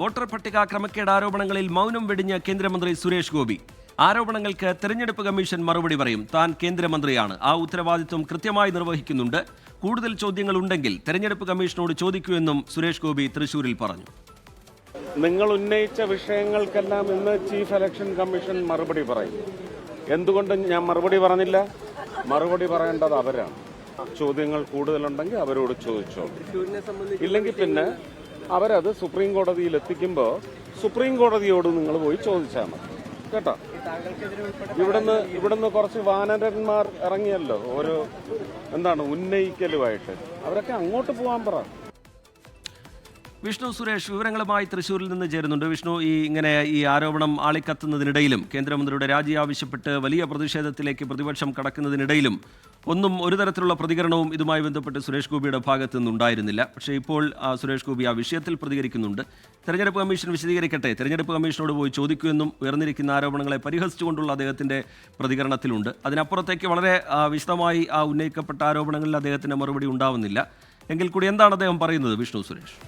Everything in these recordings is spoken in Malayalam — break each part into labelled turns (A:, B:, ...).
A: വോട്ടർ പട്ടിക ക്രമക്കേട് ആരോപണങ്ങളിൽ മൗനം വെടിഞ്ഞ കേന്ദ്രമന്ത്രി സുരേഷ് ഗോപി. ആരോപണങ്ങൾക്ക് തെരഞ്ഞെടുപ്പ് കമ്മീഷൻ മറുപടി പറയും. താൻ കേന്ദ്രമന്ത്രിയാണ്, ആ ഉത്തരവാദിത്വം കൃത്യമായി നിർവഹിക്കുന്നുണ്ട്. കൂടുതൽ ചോദ്യങ്ങൾ ഉണ്ടെങ്കിൽ തെരഞ്ഞെടുപ്പ് കമ്മീഷനോട് ചോദിക്കൂ എന്നും സുരേഷ് ഗോപി തൃശൂരിൽ പറഞ്ഞു.
B: നിങ്ങൾ ഉന്നയിച്ച വിഷയങ്ങൾക്കെല്ലാം ഇന്ന് ചീഫ് ഇലക്ഷൻ കമ്മീഷൻ മറുപടി പറയും. എന്തുകൊണ്ട് ഞാൻ മറുപടി പറഞ്ഞില്ല? മറുപടി പറയേണ്ടത് അവരാണ്. ചോദ്യങ്ങൾ കൂടുതലുണ്ടെങ്കിൽ അവരോട് ചോദിച്ചോ, ഇല്ലെങ്കിൽ പിന്നെ അവരത് സുപ്രീം കോടതിയിൽ എത്തിക്കുമ്പോൾ സുപ്രീം കോടതിയോട് നിങ്ങൾ പോയി ചോദിച്ചാൽ മതി കേട്ടോ. ഇവിടുന്ന് കുറച്ച് വാനരന്മാർ ഇറങ്ങിയല്ലോ, ഒരു ഉന്നയിക്കലുമായിട്ട്. അവരൊക്കെ അങ്ങോട്ട് പോകാൻ പറ.
A: വിഷ്ണു സുരേഷ് വിവരങ്ങളുമായി തൃശ്ശൂരിൽ നിന്ന് ചേരുന്നുണ്ട്. വിഷ്ണു, ഈ ആരോപണം ആളിക്കത്തുന്നതിനിടയിലും കേന്ദ്രമന്ത്രിയുടെ രാജി ആവശ്യപ്പെട്ട് വലിയ പ്രതിഷേധത്തിലേക്ക് പ്രതിപക്ഷം കടക്കുന്നതിനിടയിലും ഒരു തരത്തിലുള്ള പ്രതികരണവും ഇതുമായി ബന്ധപ്പെട്ട് സുരേഷ് ഗോപിയുടെ ഭാഗത്തു നിന്നുണ്ടായിരുന്നില്ല. പക്ഷേ ഇപ്പോൾ സുരേഷ് ഗോപി ആ വിഷയത്തിൽ പ്രതികരിക്കുന്നുണ്ട്. തെരഞ്ഞെടുപ്പ് കമ്മീഷൻ വിശദീകരിക്കട്ടെ, തെരഞ്ഞെടുപ്പ് കമ്മീഷനോട് പോയി ചോദിക്കുമെന്നും ഉയർന്നിരിക്കുന്ന ആരോപണങ്ങളെ പരിഹസിച്ചുകൊണ്ടുള്ള അദ്ദേഹത്തിന്റെ പ്രതികരണത്തിലുണ്ട്. അതിനപ്പുറത്തേക്ക് വളരെ വിശദമായി ഉന്നയിക്കപ്പെട്ട ആരോപണങ്ങളിൽ അദ്ദേഹത്തിന്റെ മറുപടി ഉണ്ടാവുന്നില്ല. എങ്കിൽ കൂടി എന്താണ് അദ്ദേഹം പറയുന്നത്? വിഷ്ണു സുരേഷ്.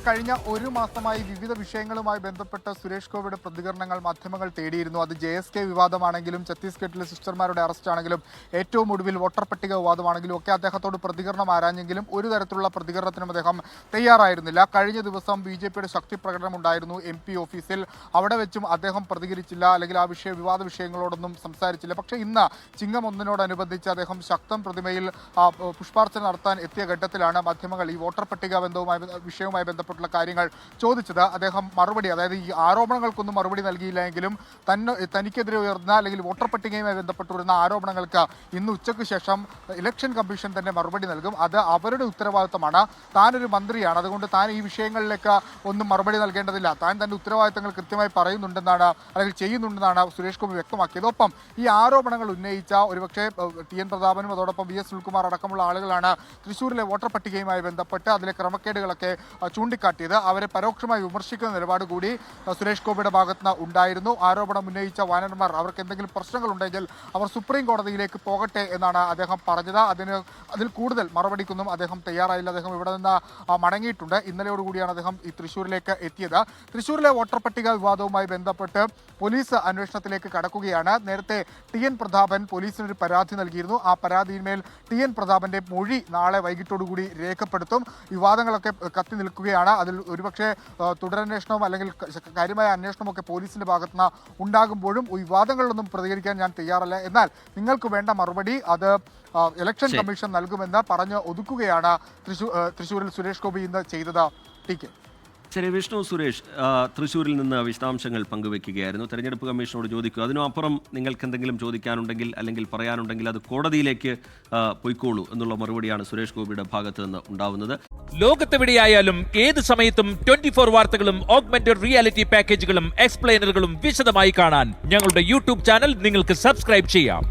C: കഴിഞ്ഞ ഒരു മാസമായി വിവിധ വിഷയങ്ങളുമായി ബന്ധപ്പെട്ട് സുരേഷ് ഗോപിയുടെ പ്രതികരണങ്ങൾ മാധ്യമങ്ങൾ തേടിയിരുന്നു. അത് JSK വിവാദമാണെങ്കിലും ഛത്തീസ്ഗഡിലെ സിസ്റ്റർമാരുടെ അറസ്റ്റ് ആണെങ്കിലും ഏറ്റവും ഒടുവിൽ വോട്ടർ പട്ടിക വിവാദമാണെങ്കിലും ഒക്കെ അദ്ദേഹത്തോട് പ്രതികരണം ആരാഞ്ഞെങ്കിലും ഒരു തരത്തിലുള്ള പ്രതികരണത്തിനും അദ്ദേഹം തയ്യാറായിരുന്നില്ല. കഴിഞ്ഞ ദിവസം BJPയുടെ ശക്തി പ്രകടനം ഉണ്ടായിരുന്നു MP ഓഫീസിൽ. അവിടെ വെച്ചും അദ്ദേഹം പ്രതികരിച്ചില്ല, അല്ലെങ്കിൽ ആ വിവാദ വിഷയങ്ങളോടൊന്നും സംസാരിച്ചില്ല. പക്ഷേ ഇന്ന് ചിങ്ങം 1-നോടനുബന്ധിച്ച് അദ്ദേഹം ശക്തം പ്രതിമയിൽ പുഷ്പാർച്ചന നടത്താൻ എത്തിയ ഘട്ടത്തിലാണ് മാധ്യമങ്ങൾ ഈ വോട്ടർ പട്ടിക വിഷയവുമായി ബന്ധപ്പെട്ടുള്ള കാര്യങ്ങൾ ചോദിച്ചത്. അദ്ദേഹം മറുപടി, അതായത് ഈ ആരോപണങ്ങൾക്കൊന്നും മറുപടി നൽകിയില്ല എങ്കിലും തനിക്കെതിരെ ഉയർന്ന അല്ലെങ്കിൽ വോട്ടർ പട്ടികയുമായി ബന്ധപ്പെട്ടുവരുന്ന ആരോപണങ്ങൾക്ക് ഇന്ന് ഉച്ചയ്ക്ക് ശേഷം ഇലക്ഷൻ കമ്മീഷൻ തന്നെ മറുപടി നൽകും. അത് അവരുടെ ഉത്തരവാദിത്തമാണ്. താനൊരു മന്ത്രിയാണ്, അതുകൊണ്ട് താൻ ഈ വിഷയങ്ങളിലേക്ക് ഒന്നും മറുപടി നൽകേണ്ടതില്ല. താൻ തന്റെ ഉത്തരവാദിത്തങ്ങൾ കൃത്യമായി പറയുന്നുണ്ടെന്നാണ്, അല്ലെങ്കിൽ ചെയ്യുന്നുണ്ടെന്നാണ് സുരേഷ് ഗോപി വ്യക്തമാക്കിയത്. ഒപ്പം ഈ ആരോപണങ്ങൾ ഉന്നയിച്ച ഒരുപക്ഷെ TN പ്രതാപനും അതോടൊപ്പം VS സുനിൽകുമാർ അടക്കമുള്ള ആളുകളാണ് തൃശ്ശൂരിലെ വോട്ടർ പട്ടികയുമായി ബന്ധപ്പെട്ട് അതിലെ ക്രമക്കേടുകളൊക്കെ ചൂണ്ടിക്കാട്ടിയത്. അവരെ പരോക്ഷമായി വിമർശിക്കുന്ന നിലപാട് കൂടി സുരേഷ് ഗോപിയുടെ ഭാഗത്തുനിന്ന് ഉണ്ടായിരുന്നു. ആരോപണം ഉന്നയിച്ച വാനന്മാർ, അവർക്ക് എന്തെങ്കിലും പ്രശ്നങ്ങളുണ്ടെങ്കിൽ അവർ സുപ്രീം കോടതിയിലേക്ക് പോകട്ടെ എന്നാണ് അദ്ദേഹം പറഞ്ഞത്. അതിൽ കൂടുതൽ മറുപടിക്കൊന്നും അദ്ദേഹം തയ്യാറായില്ല. അദ്ദേഹം ഇവിടെ നിന്ന് മടങ്ങിയിട്ടുണ്ട്. ഇന്നലെയോടുകൂടിയാണ് അദ്ദേഹം ഈ തൃശ്ശൂരിലേക്ക് എത്തിയത്. തൃശ്ശൂരിലെ വോട്ടർ പട്ടിക വിവാദവുമായി ബന്ധപ്പെട്ട് പോലീസ് അന്വേഷണത്തിലേക്ക് കടക്കുകയാണ്. നേരത്തെ TN പ്രതാപൻ പോലീസിനൊരു പരാതി നൽകിയിരുന്നു. ആ പരാതിയിന്മേൽ TN പ്രതാപന്റെ മൊഴി നാളെ വൈകിട്ടോടുകൂടി രേഖപ്പെടുത്തും. വിവാദങ്ങളൊക്കെ കത്തി നിൽക്കുകയാണ്. അതിൽ ഒരുപക്ഷെ തുടരന്വേഷണവും അല്ലെങ്കിൽ കാര്യമായ അന്വേഷണമൊക്കെ പോലീസിന്റെ ഭാഗത്തുനിന്ന് ഉണ്ടാകുമ്പോഴും വിവാദങ്ങളിലൊന്നും പ്രതികരിക്കാൻ ഞാൻ തയ്യാറല്ല, എന്നാൽ നിങ്ങൾക്ക് വേണ്ട മറുപടി അത് ഇലക്ഷൻ കമ്മീഷൻ നൽകുമെന്ന് പറഞ്ഞ് ഒതുക്കുകയാണ് തൃശ്ശൂരിൽ സുരേഷ് ഗോപി ഇന്ന് ചെയ്തത്. TK.
A: ശരി, വിഷ്ണു സുരേഷ് തൃശ്ശൂരിൽ നിന്ന് വിശദാംശങ്ങൾ പങ്കുവെക്കുകയായിരുന്നു. തെരഞ്ഞെടുപ്പ് കമ്മീഷനോട് ചോദിക്കുക, അതിനും അപ്പുറം നിങ്ങൾക്ക് എന്തെങ്കിലും ചോദിക്കാനുണ്ടെങ്കിൽ അല്ലെങ്കിൽ പറയാനുണ്ടെങ്കിൽ അത് കോടതിയിലേക്ക് പൊയ്ക്കോളൂ എന്നുള്ള മറുപടിയാണ് സുരേഷ് ഗോപിയുടെ ഭാഗത്ത് നിന്ന് ഉണ്ടാവുന്നത്.
D: ലോകത്തെവിടെയായാലും ഏത് സമയത്തും 24 വാർത്തകളും ഓഗ്മെന്റഡ് റിയാലിറ്റി പാക്കേജുകളും എക്സ്പ്ലെയിനറുകളും വിശദമായി കാണാൻ ഞങ്ങളുടെ YouTube ചാനൽ നിങ്ങൾക്ക് സബ്സ്ക്രൈബ് ചെയ്യാം.